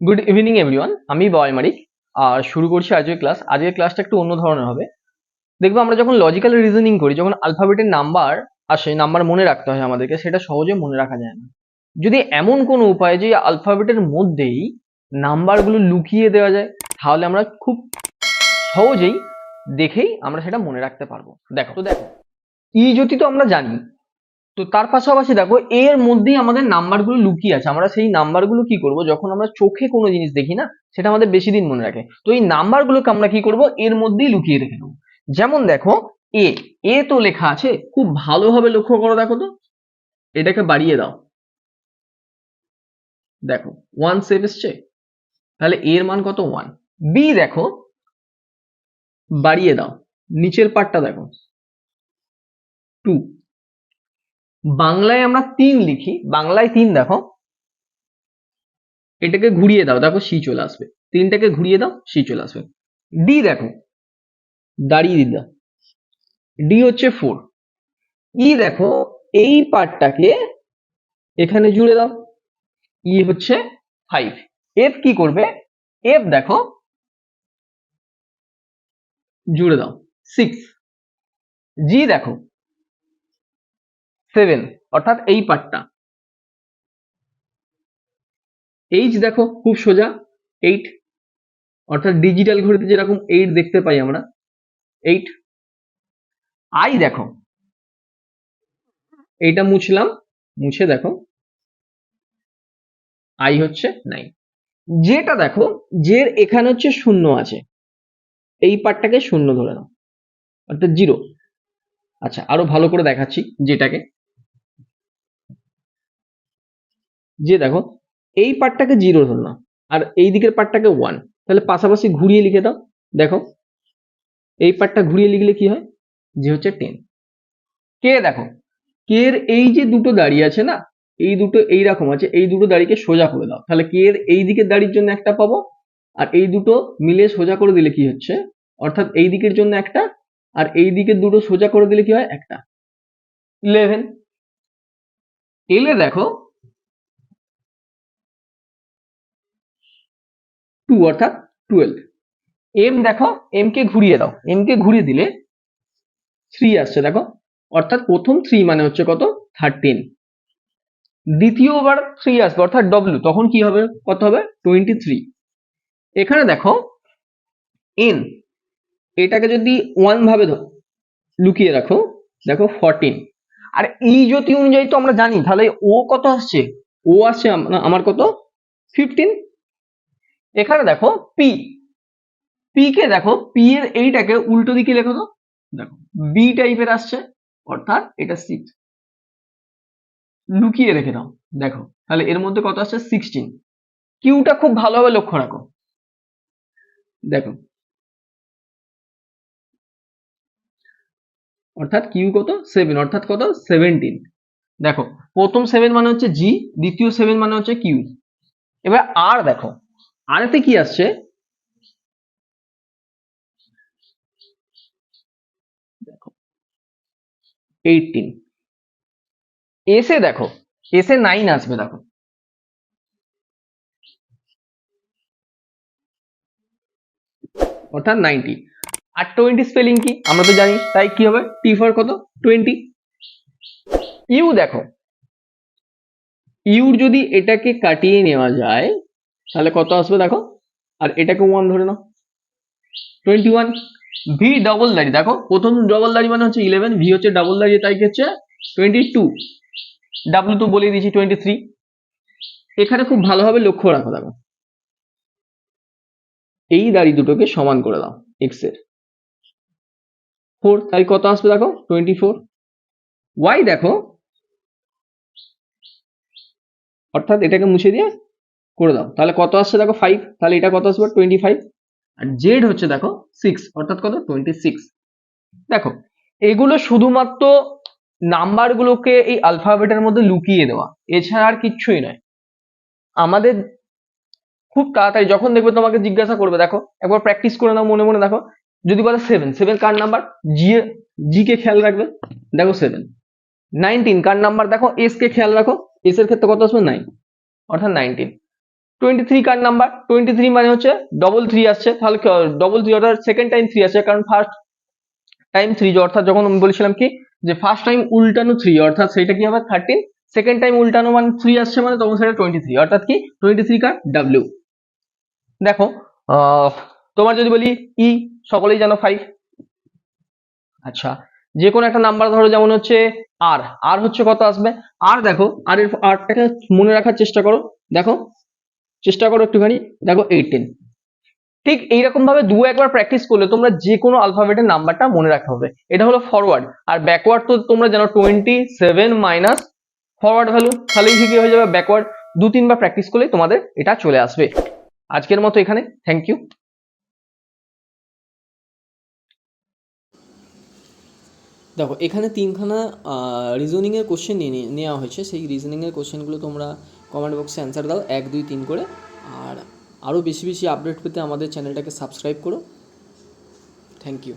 Good evening everyone, আমি বয় মারিক। আর শুরু করছি আজকের ক্লাস। আজকের ক্লাসটা একটু অন্য ধরনের হবে। দেখবো আমরা যখন লজিক্যাল রিজনিং করি, যখন আলফাবেটের নাম্বার আসে, নাম্বার মনে রাখতে হয় আমাদেরকে, সেটা সহজে মনে রাখা যায় না। যদি এমন কোনো উপায় যে আলফাবেটের মধ্যেই নাম্বারগুলো লুকিয়ে দেওয়া যায়, তাহলে আমরা খুব সহজেই দেখেই আমরা সেটা মনে রাখতে পারবো। দেখো ই যদি তো আমরা জানি, তো তার পাশাপাশি দেখো এর মধ্যেই আমাদের নাম্বারগুলো লুকিয়ে আছে। আমরা সেই নাম্বারগুলো কি করব, যখন আমরা চোখে কোনো জিনিস দেখি না, সেটা আমাদের বেশি দিন মনে রাখে। তো এই নাম্বারগুলোকে আমরা কি করব, এর মধ্যেই লুকিয়ে রেখে দেবো। যেমন দেখো এ এ তো লেখা আছে, খুব ভালোভাবে লক্ষ্য করো। দেখো তো, এটাকে বাড়িয়ে দাও, দেখো 1 এসছে, তাহলে এর মান কত? 1। বি দেখো, বাড়িয়ে দাও, নিচের পার্টটা দেখো 2। বাংলায় আমরা 3 লিখি, বাংলায় 3 দেখো, এটাকে ঘুরিয়ে দাও, দেখো সি চলে আসবে। 3টাকে ঘুরিয়ে দাও, সি চলে আসবে। ডি দেখো, দাঁড়িয়ে দিলাম, ডি হচ্ছে 4। ই দেখো, এই পার্টটাকে এখানে জুড়ে দাও, ই হচ্ছে 5। এফ কি করবে? এফ দেখো, জুড়ে দাও 6। জি দেখো 7, অর্থাৎ এই পার্টটা। এইচ দেখো খুব সোজা, 8, অর্থাৎ ডিজিটাল ঘড়িতে যেরকম 8 দেখতে পাই আমরা, 8। আই দেখো, এইটা মুছলাম, মুছে দেখো আই হচ্ছে 9। যেটা দেখো, যে এখানে হচ্ছে শূন্য আছে, এই পার্টটাকে শূন্য ধরে নাও, অর্থাৎ 0। আচ্ছা, আরো ভালো করে দেখাচ্ছি যেটাকে, যে দেখো এই পার্টটাকে 0 ধরে নাও, আর এই দিকের পার্টটাকে 1। তাহলে পাশাপাশি ঘুরিয়ে লিখে দাও, দেখো এই পার্টটা ঘুরিয়ে লিখলে কি হয়? যে হচ্ছে 10। কে দেখো, কে এর এই যে দুটো দাড়ি আছে না, এই দুটো এইরকম আছে, এই দুটো দাড়িকে সোজা করে দাও, তাহলে কে এর এই দিকের দাড়ির জন্য একটা পাবো, আর এই দুটো মিলে সোজা করে দিলে কি হচ্ছে, অর্থাৎ এই দিকের জন্য একটা, আর এই দিকের দুটো সোজা করে দিলে কি হয়? একটা। 11। এলে দেখো 2, অর্থাৎ 12। এম দেখো, এম কে ঘুরিয়ে দাও, এম কে ঘুরিয়ে দিলে 3 আসছে, দেখো অর্থাৎ প্রথম 3 মানে হচ্ছে কত? 13। দ্বিতীয়বার 3 আসবে, অর্থাৎ ডব্লিউ, তখন কি হবে? কত হবে? 23। এখানে দেখো এন, এটাকে যদি 1 ভাবে লুকিয়ে রাখো, দেখো 14। আর ই জ্যোতি অনুযায়ী তো আমরা জানি, তাহলে ও কত আসছে? ও আসছে আমার কত? 15। এখানে দেখো পি, পি কে দেখো, পি এর এইটাকে উল্টো দিকে লেখো তো, দেখো বি টাইপের আসছে, অর্থাৎ এটা 6। লুকিয়ে রেখে দাও, দেখো তাহলে এর মধ্যে কত আসছে? 16। কিউটা খুব ভালোভাবে লক্ষ্য রাখো, দেখো অর্থাৎ কিউ কত? 7, অর্থাৎ কত? 17। দেখো প্রথম 7 মানে হচ্ছে জি, দ্বিতীয় 7 মানে হচ্ছে কিউ। এবার আর দেখো, আর এতে কি আসছে? দেখো 18। এসে দেখো, এসে 9 আসবে, দেখো অর্থাৎ 90। আর 20 স্পেলিং কি আমরা তো জানি, তাই কি হবে? টি ফর কত? 20। ইউ দেখো, ইউর যদি এটাকে কাটিয়ে নেওয়া যায়, তাহলে কত আসবে দেখো, আর এটাকে 1 ধরে নাও, 21। ভি ডবল দাড়ি, দেখো প্রথম ডবল দাড়ি মানে হচ্ছে 11, ভি হচ্ছে ডাবল দাড়ি, তাই কি হচ্ছে 22। ডাব্লিউ তো বলে দিয়েছি 23। এখানে খুব ভালোভাবে লক্ষ্য রাখো, দেখো এই দাড়ি দুটোকে সমান করে দাও, এক্স এর 4, তাই কত আসবে দেখো 24। ওয়াই দেখো, অর্থাৎ এটাকে মুছে দিয়ে করে দাও, তাহলে কত আসছে দেখো 5, তাহলে এটা কত আসবে? 25। আর জেড হচ্ছে দেখো 6, অর্থাৎ কত? 26। দেখো এগুলো শুধুমাত্র নাম্বারগুলোকে এই আলফাবেটের মধ্যে লুকিয়ে দেওয়া, এছাড়া আর কিচ্ছুই নয়। আমাদের খুব তাড়াতাড়ি যখন দেখবে তোমাকে জিজ্ঞাসা করবে, দেখো একবার প্র্যাকটিস করে নাও মনে মনে। দেখো যদি বলে 7, 7 কার নাম্বার? জি, জি কে খেয়াল রাখবে, দেখো 7। 19 কার নাম্বার? দেখো এস কে খেয়াল রাখো, এস এর ক্ষেত্রে কত আসবে? 9, অর্থাৎ 19। 23 কার নাম্বার? 23 মানে হচ্ছে ডবল 3 আসছে, তাহলে ডবল 3 অর্থাৎ সেকেন্ড টাইম 3 আসছে, কারণ ফার্স্ট টাইম 3, অর্থাৎ যখন আমি বলেছিলাম কি যে ফার্স্ট টাইম উল্টানো 3, অর্থাৎ সেটা কি হবে 13, সেকেন্ড টাইম উল্টানো মানে 3 আসছে, মানে তখন সেটা 23, অর্থাৎ কি 23 কার ডাব্লিউ। দেখো তোমার যদি বলি ই, সকলেই জানো 5। আচ্ছা, যে কোনো একটা নাম্বার ধরো, যেমন হচ্ছে আর, আর হচ্ছে কত আসবে? আর দেখো, আর এর আরটাকে মনে রাখার চেষ্টা করো, দেখো চেষ্টা করো একটুখানি, দেখো 18। ঠিক এইরকম ভাবে একবার প্র্যাকটিস করলে তোমরা যে কোনো আলফাবেটের নাম্বারটা মনে রাখতে হবে। এটা হলো ফরওয়ার্ড, আর ব্যাকওয়ার্ড তো তোমরা জানো 27 মাইনাস ফরওয়ার্ড ভ্যালু, তাহলেই কি হয়ে যাবে ব্যাকওয়ার্ড। 2-3 বার প্র্যাকটিস করলেই তোমাদের এটা চলে আসবে। আজকের মতো এখানে, থ্যাংক ইউ। দেখো এখানে তিনখানা রিজনিংয়ের কোশ্চেন নেওয়া হয়েছে, সেই রিজনিংয়ের কোশ্চেনগুলো তোমরা কমেন্ট বক্সে অ্যান্সার দাও 1, 2, 3 করে। আর আরও বেশি বেশি আপডেট পেতে আমাদের চ্যানেলটাকে সাবস্ক্রাইব করো। Thank you.